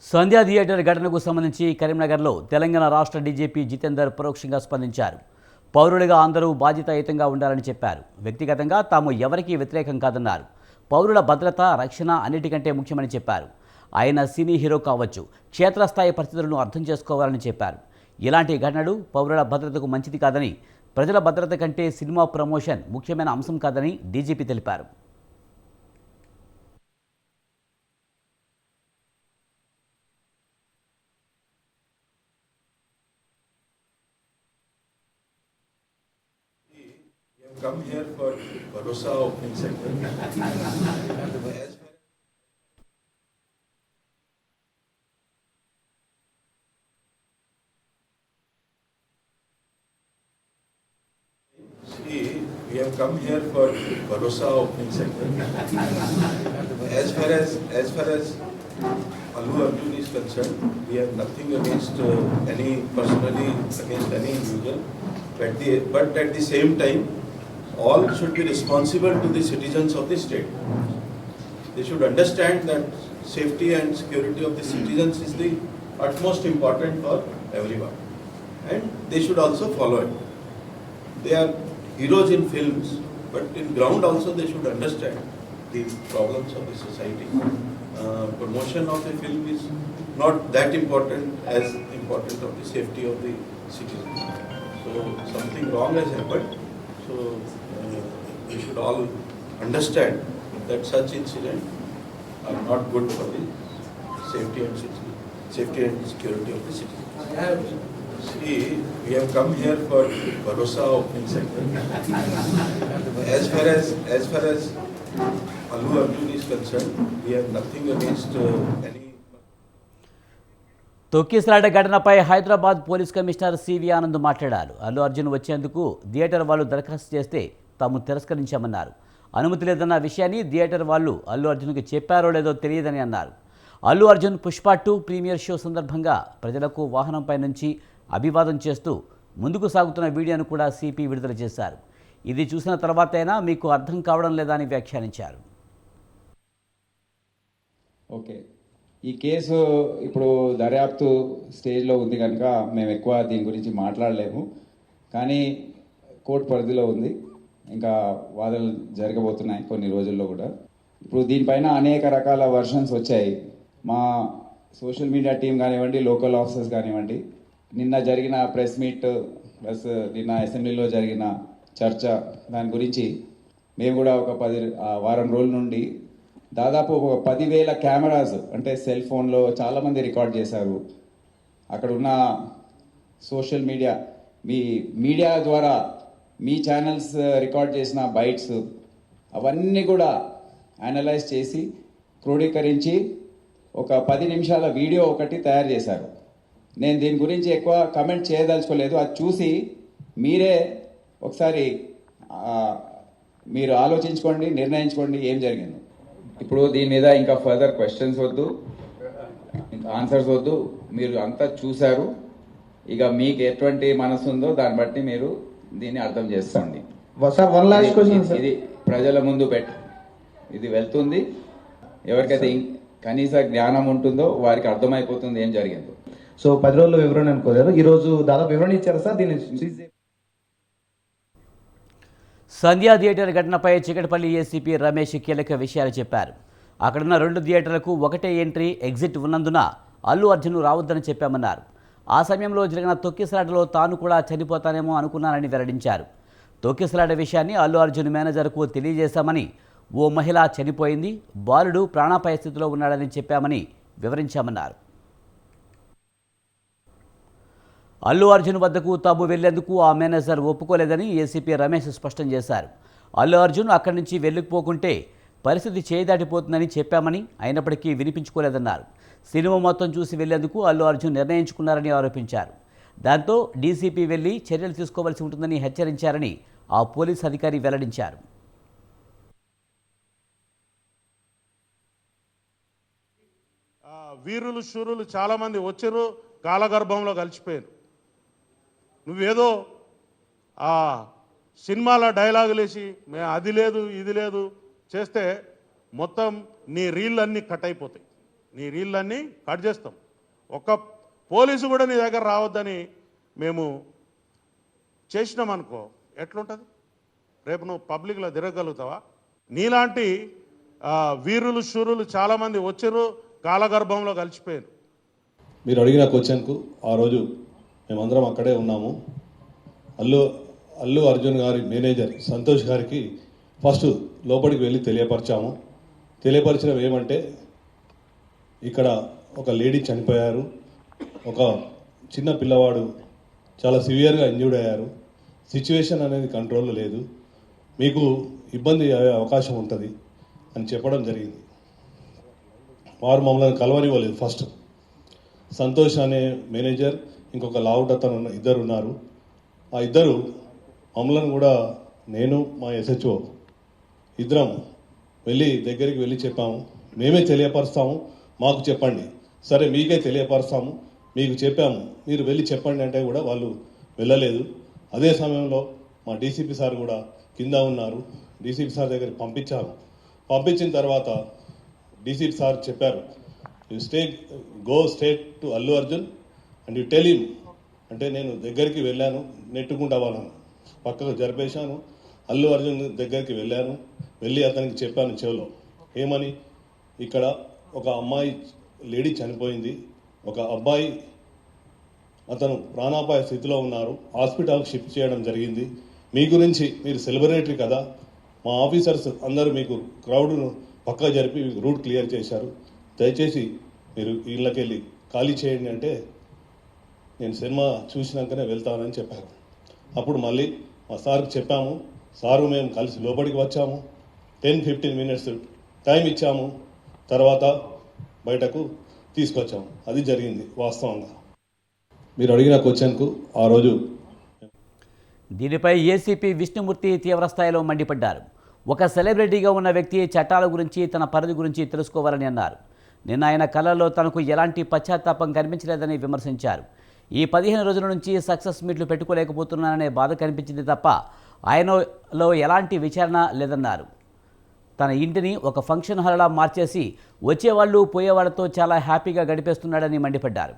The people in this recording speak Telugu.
సంధ్యా థియేటర్ ఘటనకు సంబంధించి కరీంనగర్లో తెలంగాణ రాష్ట్ర డీజీపీ జితేందర్ పరోక్షంగా స్పందించారు. పౌరులుగా అందరూ బాధ్యతాయుతంగా ఉండాలని చెప్పారు. వ్యక్తిగతంగా తాము ఎవరికీ వ్యతిరేకం కాదన్నారు. పౌరుల భద్రత, రక్షణ అన్నిటికంటే ముఖ్యమని చెప్పారు. ఆయన సినీ హీరో కావచ్చు, క్షేత్రస్థాయి పరిస్థితులను అర్థం చేసుకోవాలని చెప్పారు. ఇలాంటి ఘటనలు పౌరుల భద్రతకు మంచిది కాదని, ప్రజల భద్రత కంటే సినిమా ప్రమోషన్ ముఖ్యమైన అంశం కాదని డీజీపీ తెలిపారు. Come here for Bharosa opening center. See, we have come here for Bharosa opening center. As far as Allu Arjun is concerned, we have nothing against any personally against any individual, but at the same time, all should be responsible to the citizens of the state. They should understand that safety and security of the citizens is the utmost important for everyone, and they should also follow it. They are heroes in films, but in ground also they should understand the problems of the society. Promotion of the film is not that important as important of the safety of the citizens. So something wrong has happened. So we should all understand that such incidents are not good for the safety and security of the citizens. See, we have come here for Bharosa opening center. As far as Allu Arjun is concerned, we have nothing against any. తొక్కిసలాట ఘటనపై హైదరాబాద్ పోలీస్ కమిషనర్ సివి ఆనంద్ మాట్లాడారు. అల్లు అర్జున్ వచ్చేందుకు థియేటర్ వాళ్ళు దరఖాస్తు చేస్తే తాము తిరస్కరించామన్నారు. అనుమతి లేదన్న విషయాన్ని థియేటర్ వాళ్ళు అల్లు అర్జున్కి చెప్పారో లేదో తెలియదని అన్నారు. అల్లు అర్జున్ పుష్ప 2 ప్రీమియర్ షో సందర్భంగా ప్రజలకు వాహనంపై నుంచి అభివాదం చేస్తూ ముందుకు సాగుతున్న వీడియోను కూడా సిపి విడుదల చేశారు. ఇది చూసిన తర్వాతైనా మీకు అర్థం కావడం లేదా అని వ్యాఖ్యానించారు. ఓకే, ఈ కేసు ఇప్పుడు దర్యాప్తు స్టేజ్లో ఉంది కనుక మేము ఎక్కువ దీని గురించి మాట్లాడలేము. కానీ కోర్టు పరిధిలో ఉంది, ఇంకా వాదనలు జరగబోతున్నాయి కొన్ని రోజుల్లో కూడా. ఇప్పుడు దీనిపైన అనేక రకాల వర్షన్స్ వచ్చాయి. మా సోషల్ మీడియా టీం కానివ్వండి, లోకల్ ఆఫీసర్స్ కానివ్వండి, నిన్న జరిగిన ప్రెస్ మీట్ ప్లస్ నిన్న అసెంబ్లీలో జరిగిన చర్చ, దాని గురించి మేము కూడా ఒక వారం రోజుల నుండి దాదాపు ఒక 10,000 కెమెరాస్, అంటే సెల్ ఫోన్లో చాలామంది రికార్డ్ చేశారు. అక్కడ ఉన్న సోషల్ మీడియా ద్వారా మీ ఛానల్స్ రికార్డ్ చేసిన బైట్స్ అవన్నీ కూడా అనలైజ్ చేసి క్రోడీకరించి ఒక 10 నిమిషాల వీడియో ఒకటి తయారు చేశారు. నేను దీని గురించి ఎక్కువ కమెంట్ చేయదలుచుకోలేదు. అది చూసి మీరే ఒకసారి మీరు ఆలోచించుకోండి, నిర్ణయించుకోండి ఏం జరిగింది. ఇప్పుడు దీని మీద ఇంకా ఫర్దర్ క్వశ్చన్స్ వద్దు, ఇంకా ఆన్సర్స్ వద్దు. మీరు అంతా చూశారు, ఇక మీకు ఎటువంటి మనసు ఉందో దాన్ని బట్టి మీరు దీన్ని అర్థం చేసుకోండి. ఇది ప్రజల ముందు ఇది వెళ్తుంది. ఎవరికైతే కనీస జ్ఞానం ఉంటుందో వారికి అర్థమైపోతుంది ఏం జరిగిందో. సో 10 రోజుల వివరణ అనుకోలేదు, ఈ రోజు దాదాపు వివరణ ఇచ్చారు సార్. దీన్ని సంధ్యా థియేటర్ ఘటనపై చికటపల్లి ఏసీపీ రమేష్ కీలక విషయాలు చెప్పారు. అక్కడున్న 2 థియేటర్లకు ఒకటే ఎంట్రీ, ఎగ్జిట్ ఉన్నందున అల్లు అర్జున్ రావద్దని చెప్పామన్నారు. ఆ సమయంలో జరిగిన తొక్కిసలాటలో తాను కూడా చనిపోతానేమో అనుకున్నానని వెల్లడించారు. తొక్కిసలాట విషయాన్ని అల్లు అర్జున్ మేనేజర్కు తెలియజేశామని, ఓ మహిళ చనిపోయింది, బాలుడు ప్రాణాపాయ స్థితిలో ఉన్నాడని చెప్పామని వివరించామన్నారు. అల్లు అర్జున్ వద్దకు తాము వెళ్లేందుకు ఆ మేనేజర్ ఒప్పుకోలేదని ఏసీపీ రమేష్ స్పష్టం చేశారు. అల్లు అర్జున్ అక్కడి నుంచి వెళ్ళిపోకుంటే పరిస్థితి చేయిదాటిపోతుందని చెప్పామని, అయినప్పటికీ వినిపించుకోలేదన్నారు. సినిమా మొత్తం చూసి వెళ్లేందుకు అల్లు అర్జున్ నిర్ణయించుకున్నారని ఆరోపించారు. దాంతో డీసీపీ వెళ్లి చర్యలు తీసుకోవాల్సి ఉంటుందని హెచ్చరించారని ఆ పోలీస్ అధికారి వెల్లడించారు. వీరులు శూరులు చాలామంది వచ్చారు, కాలగర్భంలో కలిసిపోయారు. నువ్వేదో ఆ సినిమాలో డైలాగులు వేసి అది లేదు ఇది లేదు చేస్తే మొత్తం నీ రీళ్ళు అన్నీ కట్ అయిపోతాయి. నీ రీళ్ళన్నీ కట్ చేస్తాం. ఒక్క పోలీసు కూడా నీ దగ్గర రావద్దని మేము చేసినామనుకో ఎట్లుంటుంది? రేపు నువ్వు పబ్లిక్లో తిరగలుగుతావా? నీలాంటి వీరులు శూరులు చాలామంది వచ్చారు, కాలగర్భంలో కలిసిపోయారు. మీరు అడిగిన క్వశ్చన్కు ఆ రోజు మేమందరం అక్కడే ఉన్నాము. అల్లు అర్జున్ గారి మేనేజర్ సంతోష్ గారికి ఫస్ట్ లోపలికి వెళ్ళి తెలియపరిచాము. తెలియపరిచినవి ఏమంటే, ఇక్కడ ఒక లేడీ చనిపోయారు, ఒక చిన్న పిల్లవాడు చాలా సివియర్గా ఇంజ్యూర్డ్ అయ్యారు, సిచ్యువేషన్ అనేది కంట్రోల్లో లేదు, మీకు ఇబ్బంది అయ్యే అవకాశం ఉంటుంది అని చెప్పడం జరిగింది. వారు మమ్మల్ని కలవనివ్వలేదు. ఫస్ట్ సంతోష్ అనే మేనేజర్, ఇంకొక లావుట్ అతను ఇద్దరు ఉన్నారు. ఆ ఇద్దరు మమ్మల్ని కూడా, నేను మా SHO ఇద్దరం దగ్గరికి వెళ్ళి చెప్పాము, మేమే తెలియపరుస్తాము, మాకు చెప్పండి. సరే మీకే తెలియపరుస్తాము, మీకు చెప్పాము, మీరు వెళ్ళి చెప్పండి అంటే కూడా వాళ్ళు వెళ్ళలేదు. అదే సమయంలో మా DCP సార్ కూడా కింద ఉన్నారు. DCP సార్ దగ్గరికి పంపించాము. పంపించిన తర్వాత DCP సార్ చెప్పారు, you go straight to Allu Arjun and you tell him. అంటే నేను దగ్గరికి వెళ్ళాను, నెట్టుకుంటా వాళ్ళను పక్కకు జరిపేశాను. అల్లు అర్జున్ దగ్గరికి వెళ్ళి అతనికి చెప్పాను చెవిలో, ఏమని, ఇక్కడ ఒక అమ్మాయి లేడీ చనిపోయింది, ఒక అబ్బాయి అతను ప్రాణాపాయ స్థితిలో ఉన్నారు, హాస్పిటల్కి షిఫ్ట్ చేయడం జరిగింది. మీ గురించి, మీరు సెలబ్రిటీ కదా, మా ఆఫీసర్స్ అందరూ మీకు క్రౌడ్ను పక్కా జరిపి మీకు రూట్ క్లియర్ చేశారు, దయచేసి మీరు ఇళ్ళకెళ్ళి ఖాళీ చేయండి అంటే, నేను సినిమా చూసినాకనే వెళ్తానని చెప్పారు. అప్పుడు మళ్ళీ మా సార్కి చెప్పాము. సారు మేము కలిసి లోపలికి వచ్చాము. 10-15 minutes టైం ఇచ్చాము. తర్వాత బయటకు తీసుకొచ్చాము. అది జరిగింది వాస్తవంగా. మీరు అడిగిన క్వశ్చన్కు ఆ రోజు. దీనిపై ఏసీపీ విష్ణుమూర్తి తీవ్రస్థాయిలో మండిపడ్డారు. ఒక సెలబ్రిటీగా ఉన్న వ్యక్తి చట్టాల గురించి, తన పరిధి గురించి తెలుసుకోవాలని అన్నారు. నిన్న ఆయన కళ్ళల్లో తనకు ఎలాంటి పశ్చాత్తాపం కనిపించలేదని విమర్శించారు. ఈ 15 రోజుల నుంచి సక్సెస్ మీట్లు పెట్టుకోలేకపోతున్నాననే బాధ కనిపించింది తప్ప ఆయనలో ఎలాంటి విచారణ లేదన్నారు. తన ఇంటిని ఒక ఫంక్షన్ హాల్లా మార్చేసి వచ్చేవాళ్ళు పోయేవాళ్లతో చాలా హ్యాపీగా గడిపేస్తున్నాడని మండిపడ్డారు.